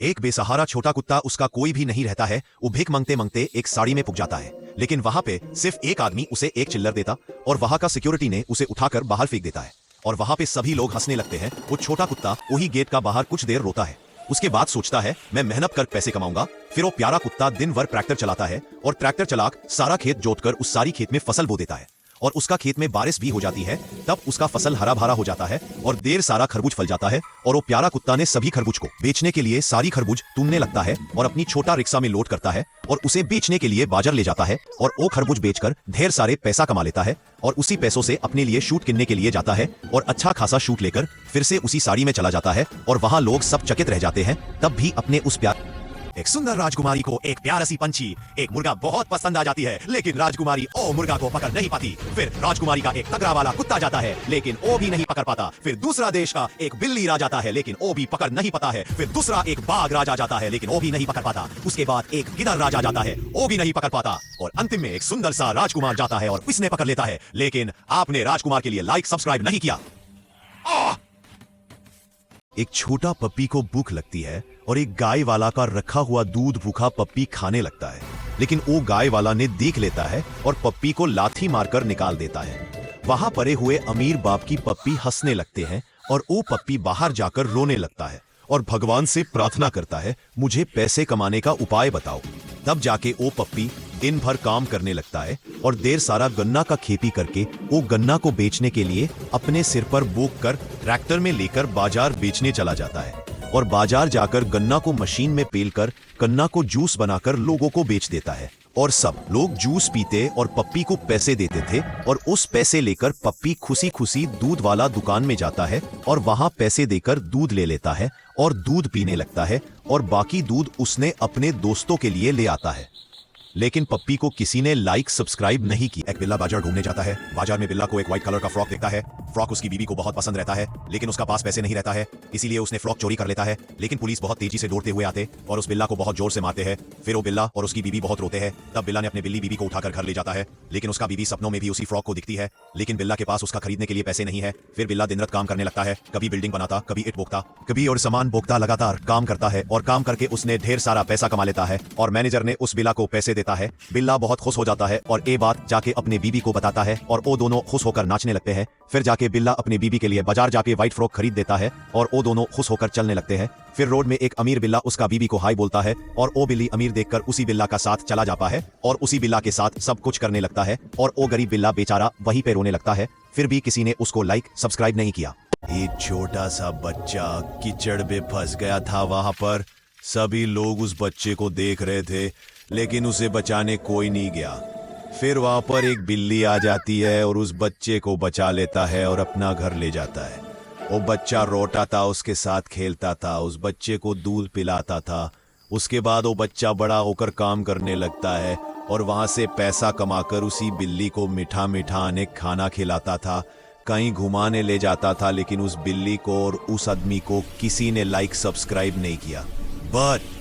एक बेसहारा छोटा कुत्ता, उसका कोई भी नहीं रहता है, वो भीख मांगते मांगते एक साड़ी में पुग जाता है। लेकिन वहां पे सिर्फ एक आदमी उसे एक चिल्लर देता और वहां का सिक्योरिटी ने उसे उठाकर बाहर फेंक देता है। और वहां पे सभी लोग हंसने लगते हैं। वो छोटा कुत्ता वही गेट का बाहर कुछ देर रोता है। उसके बाद सोचता है, मैं मेहनत कर पैसे कमाऊंगा। फिर वो प्यारा कुत्ता दिन भर ट्रैक्टर चलाता है और ट्रैक्टर चलाक सारा खेत जोतकर उस सारी खेत में फसल बो देता है। और उसका खेत में बारिश भी हो जाती है, तब उसका फसल हरा भरा हो जाता है और देर सारा खरबूज फल जाता है। और वो प्यारा कुत्ता ने सभी खरबूज को बेचने के लिए सारी खरबूज तूनने लगता है और अपनी छोटा रिक्शा में लोड करता है और उसे बेचने के लिए बाजार ले जाता है। और वो खरबूज बेचकर ढेर सारे पैसा कमा लेता है और उसी पैसों से अपने लिए शूट किनने के लिए जाता है और अच्छा खासा शूट लेकर फिर से उसी साड़ी में चला जाता है। और वहां लोग सब चकित रह जाते हैं। तब भी अपने उस प्यार एक सुंदर राजकुमारी को एक प्यारा सी पंछी एक मुर्गा बहुत पसंद आ जाती है, लेकिन राजकुमारी ओ मुर्गा को पकड़ नहीं पाती। फिर राजकुमारी का एक तगड़ा वाला कुत्ता जाता है, लेकिन वो भी नहीं पकड़ पाता। फिर दूसरा देश का एक बिल्ली राजा जाता है, लेकिन वो भी पकड़ नहीं पाता है। फिर दूसरा एक बाघ राजा जाता है, लेकिन वो भी नहीं पकड़ पाता। उसके बाद एक गिदड़ राजा जाता है, वो भी नहीं पकड़ पाता। और अंतिम में एक सुंदर सा राजकुमार जाता है और उसने पकड़ लेता है। लेकिन आपने राजकुमार के लिए लाइक सब्सक्राइब नहीं किया। एक छोटा पप्पी को भूख लगती है और एक गाय वाला का रखा हुआ दूध भूखा पप्पी खाने लगता है। लेकिन वो गाय वाला ने देख लेता है और पप्पी को लाठी मारकर निकाल देता है। वहां पड़े हुए अमीर बाप की पप्पी हंसने लगते हैं और वो पप्पी बाहर जाकर रोने लगता है और भगवान से प्रार्थना करता है, मुझे पैसे कमाने का उपाय बताओ। तब जाके वो पप्पी दिन भर काम करने लगता है और देर सारा गन्ना का खेती करके वो गन्ना को बेचने के लिए अपने सिर पर बोक कर ट्रैक्टर में लेकर बाजार बेचने चला जाता है। और बाजार जाकर गन्ना को मशीन में पेलकर गन्ना को जूस बनाकर लोगों को बेच देता है। और सब लोग जूस पीते और पप्पी को पैसे देते थे। और उस पैसे लेकर पप्पी खुशी खुशी दूध वाला दुकान में जाता है और वहां पैसे देकर दूध ले लेता है और दूध पीने लगता है। और बाकी दूध उसने अपने दोस्तों के लिए ले आता है। लेकिन पप्पी को किसी ने लाइक सब्सक्राइब नहीं की। एक बिल्ला बाजार घूमने जाता है। बाजार में बिल्ला को एक व्हाइट कलर का फ्रॉक देखता है। फ्रॉक उसकी बीवी को बहुत पसंद रहता है, लेकिन उसका पास पैसे नहीं रहता है, इसीलिए उसने फ्रॉक चोरी कर लेता है। लेकिन पुलिस बहुत तेजी से दौड़ते हुए आते और उस बिल्ला को बहुत जोर से मारते हैं। फिर वो बिल्ला और उसकी बीवी बहुत रोते हैं। तब बिल्ला ने अपने बिल्ली बीवी को उठाकर घर ले जाता है, लेकिन उसका बीवी सपनों में भी उसी फ्रॉक को दिखती है। लेकिन बिल्ला के पास उसका खरीदने के लिए पैसे नहीं है। फिर बिल्ला दिन रात काम करने लगता है, कभी बिल्डिंग बनाता, कभी ईंट बोकता, कभी और सामान बोकता। लगातार काम करता है और काम करके उसने ढेर सारा पैसा कमा लेता है। और मैनेजर ने उस बिल्ला को पैसे देता है। बिल्ला बहुत खुश हो जाता है और ये बात जाके अपने बीवी को बताता है और वो दोनों खुश होकर नाचने लगते हैं। फिर जाके बिल्ला अपनी बीवी के लिए बाजार जाके व्हाइट फ्रॉक खरीद देता है और वो दोनों खुश होकर चलने लगते हैं। फिर रोड में एक अमीर बिल्ला उसका बीवी को हाय बोलता है और वो बिल्ली अमीर देखकर उसी बिल्ला का साथ चला जाता है और उसी बिल्ला के साथ सब कुछ करने लगता है। और वो गरीब बिल्ला बेचारा वहीं पे रोने लगता है। फिर भी किसी ने उसको लाइक सब्सक्राइब नहीं किया। एक छोटा सा बच्चा कीचड़ में फंस गया था। वहां पर सभी लोग उस बच्चे को देख रहे थे, लेकिन उसे बचाने कोई नहीं गया। फिर वहां पर एक बिल्ली आ जाती है और उस बच्चे को बचा लेता है और अपना घर ले जाता है। वो बच्चा रोता था, उसके साथ खेलता था, उस बच्चे को दूध पिलाता था। उसके बाद वो बच्चा बड़ा होकर काम करने लगता है और वहां से पैसा कमाकर उसी बिल्ली को मीठा मीठा अनेक खाना खिलाता था, कहीं घुमाने ले जाता था। लेकिन उस बिल्ली को और उस आदमी को किसी ने लाइक सब्सक्राइब नहीं किया। बट